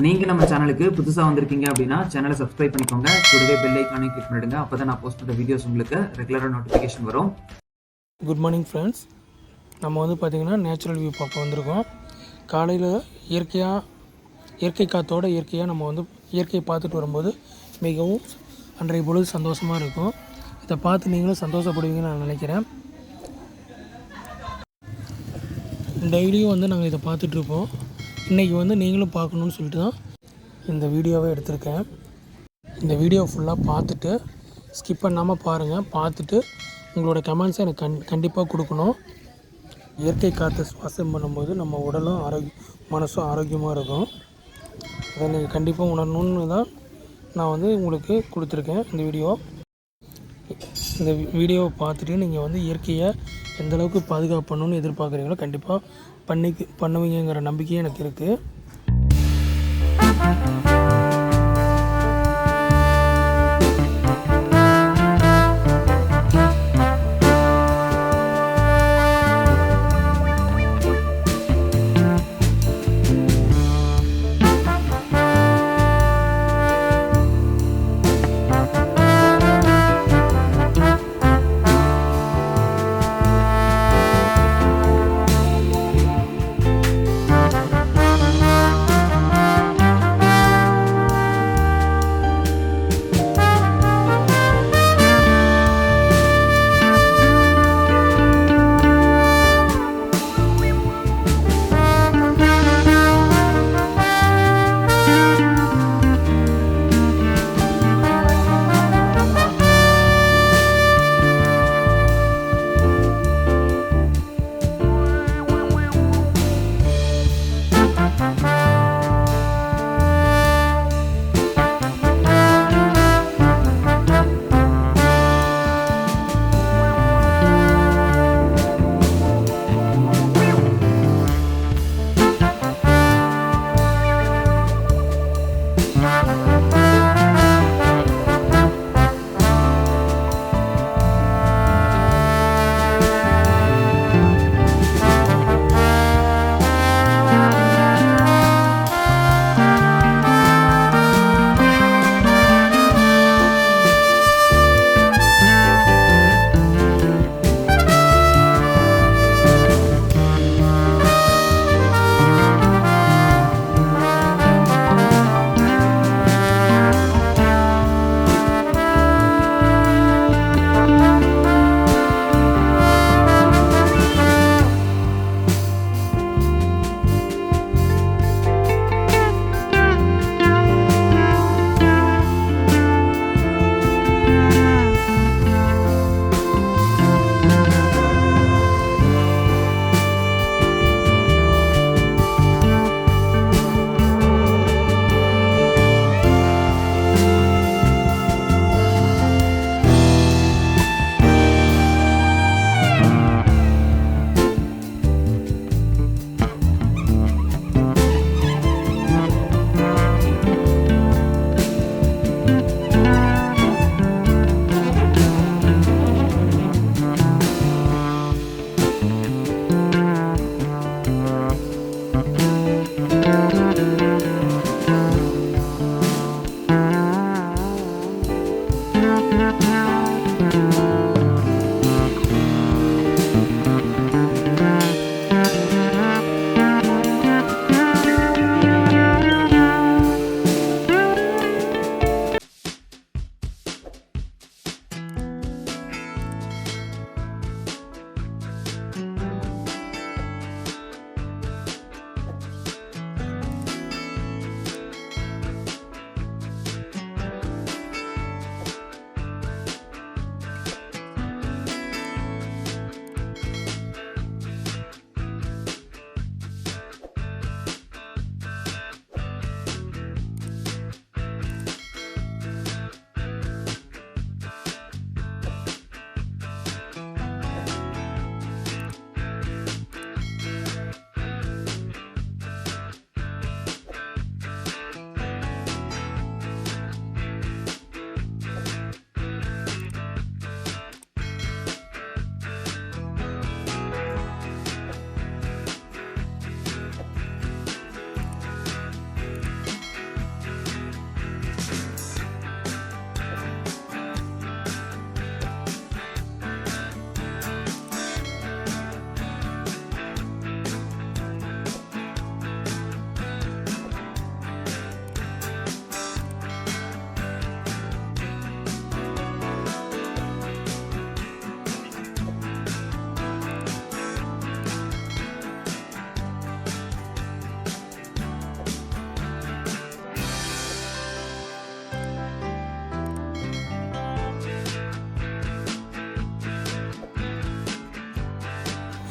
நீங்கள் நம்ம சேனலுக்கு புதுசாக வந்திருக்கீங்க அப்படின்னா சேனலை சப்ஸ்கிரைப் பண்ணிக்கோங்க. கூடவே பெல் ஐக்கானை கிளிக் பண்ணிடுங்க. அப்போ தான் நான் போஸ்ட் பண்ணுற வீடியோஸ் உங்களுக்கு ரெகுலராக நோட்டிஃபிகேஷன் வரும். Good morning friends. நம்ம வந்து பார்த்திங்கன்னா நேச்சுரல் வியூ பார்க்க வந்திருக்கோம். காலையில் இயற்கை காற்றோட இயற்கையாக நம்ம வந்து இயற்கையை பார்த்துட்டு வரும்போது மிகவும் அன்றைய பொழுது சந்தோஷமாக இருக்கும். இதை பார்த்து நீங்களும் சந்தோஷப்படுவீங்கன்னு நான் நினைக்கிறேன். டெய்லியும் வந்து நாங்கள் இதை பார்த்துட்ருப்போம். இன்றைக்கி வந்து நீங்களும் பார்க்கணுன்னு சொல்லிட்டு தான் இந்த வீடியோவை எடுத்திருக்கேன். இந்த வீடியோ ஃபுல்லாக பார்த்துட்டு ஸ்கிப் பண்ணாமல் பாருங்கள். பார்த்துட்டு உங்களோட கமெண்ட்ஸை எனக்கு கண்டிப்பாக கொடுக்கணும். இயற்கை காற்று சுவாசம் பண்ணும்போது நம்ம உடலும் மனசும் ஆரோக்கியமாக இருக்கும். அதை நீங்கள் கண்டிப்பாக உணரணுன்னு தான் நான் வந்து உங்களுக்கு கொடுத்துருக்கேன் இந்த வீடியோ. இந்த வீடியோவை பார்த்துட்டு நீங்கள் வந்து இயற்கையை எந்தளவுக்கு பாதுகாப்பு பண்ணணுன்னு எதிர்பார்க்குறீங்களோ கண்டிப்பாக பண்ணுவீங்கிற நம்பிக்கையும் எனக்கு இருக்குது.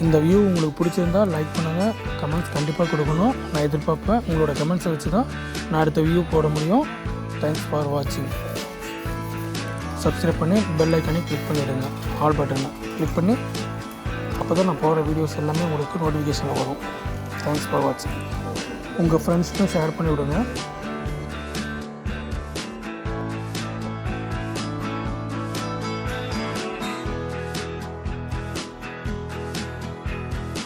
இந்த வியூ உங்களுக்கு பிடிச்சிருந்தா லைக் பண்ணுங்கள், கமெண்ட்ஸ் கண்டிப்பாக கொடுக்கணும். நான் எதிர்பார்ப்பேன். உங்களோட கமெண்ட்ஸை வச்சு தான் நான் அடுத்த வியூ போட முடியும். தேங்க்ஸ் ஃபார் வாட்சிங். சப்ஸ்கிரைப் பண்ணி பெல் ஐக்கானே கிளிக் பண்ணிவிடுங்க. ஆல் பட்டனை கிளிக் பண்ணி அப்போ தான் நான் போகிற வீடியோஸ் எல்லாமே உங்களுக்கு நோட்டிஃபிகேஷனில் வரும். தேங்க்ஸ் ஃபார் வாட்சிங். உங்கள் ஃப்ரெண்ட்ஸ்க்கும் ஷேர் பண்ணி விடுங்க.